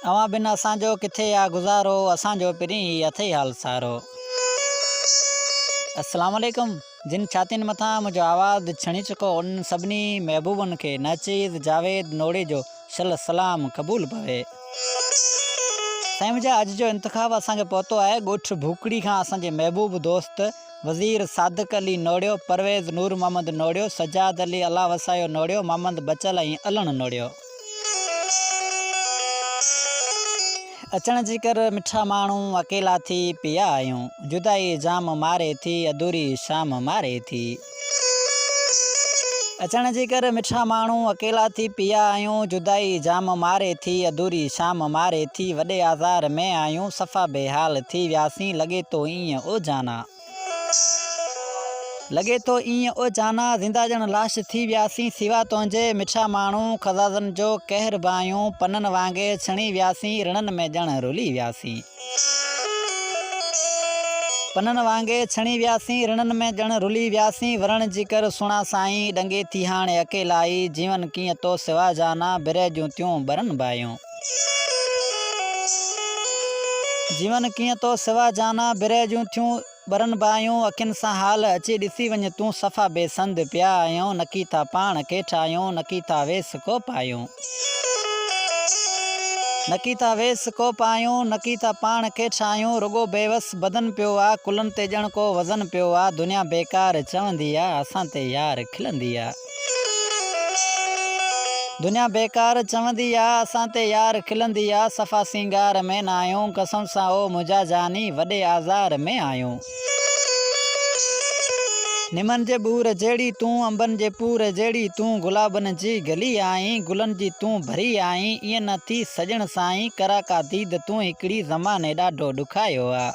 अवां बिन असांजो किथे आ गुज़ारो, असांजो पिरीं ही अथई हाल सारो। अस्सलाम वालेकुम। जिन छातिन मथां मुंहिंजो आवाज़ छणी चुको उन सभिनी महबूबनि खे नाचीज़ जावेद नोड़ी जो शल सलाम क़बूल पवे। साईं मुंहिंजा अॼु जो इंतिख़ाब असांखे पहुतो आहे ॻोठ भूकड़ी खां असांजे महबूब दोस्त वज़ीर सादिक अली नोड़ियो, परवेज़ नूर मोहम्मद नोड़ियो, सजाद अली अला वसायो नोड़ियो, मोहम्मद बचल ऐं अलण नोड़ियो। अचण जी कर मिठा माण्हू अकेला थी पिया आहियूं, जुदाई जाम मारे थी अधूरी शाम मारे थी। अचण जी कर मिठा माण्हू अकेला थी पिया आहियूं, जुदाई जाम मारे थी अधूरी शाम मारे थी। वॾे आज़ार में आहियूं सफ़ा बेहाल थी वियासीं, लॻे तो ईअं ओ जाना, लॻे तो ईअं ओ जाना, ज़िंदा ॼण लाश थी वियासीं। सिवा तुंहिंजे मिठा माण्हू ख़ज़ाज़नि जो कहर बायूं, पननि वांगे छणी वियासीं, रणनि में ॼण रुली वियासीं। पननि वांगे छणी वियासीं, रणनि में ॼण रुली वियासीं। वरण जी कर सुणा साईं डंगे थी हाणे अकेलाई, जीवन कीअं तो सिवा जाना, बिरह जूं थियूं बरन बायूं। जीवन कीअं तो सिवा जाना, बिरह जूं थियूं बरन बायूं। अखियुनि सां हाल अची ॾिसी वञ तूं, सफ़ा बेसंद पिया आहियूं, नकी था पाण खे ठाहियूं, नकी था वेस को पायूं। नकी था वेस को पायूं, नकी था पाण खे ठाहियूं। रुगो बेवस बदन पियो आहे, कुलनि ते ॼण को वज़न पियो आहे। दुनिया बेकार चवंदी आहे, असां ते यार खिलंदी आहे। दुनिया बेकार चवंदी आहे, असां ते यार खिलंदी आहे। सफ़ा सिंगार में न आहियूं, कसम सां ओ मुंहिंजा जानी, वॾे आज़ार में आहियूं। निमन जे बूर जहिड़ी तूं, अंबनि जे पूर जहिड़ी तूं, गुलाबनि जी गली आहीं, गुलनि जी तूं भरी आहीं। ईअं न थी सजण साईं, करा का दीद तूं हिकिड़ी, ज़माने ॾाढो ॾुखायो आहे।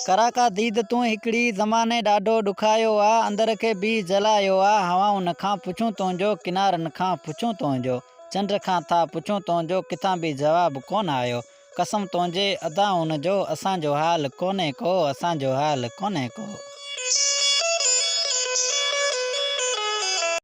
करा का दीद तूं हिकिड़ी, ज़माने ॾाढो ॾुखायो आहे। अंदर खे बि जलायो आहे, हवाउनि खां पुछूं तुंहिंजो, किनारनि खां पुछूं तुंहिंजो, चंड खां था पुछूं तुंहिंजो, किथां बि जवाबु कोन आयो। कसम तुंहिंजे अदाउनि जो, असांजो हाल कोन्हे को, असांजो हाल कोन्हे को।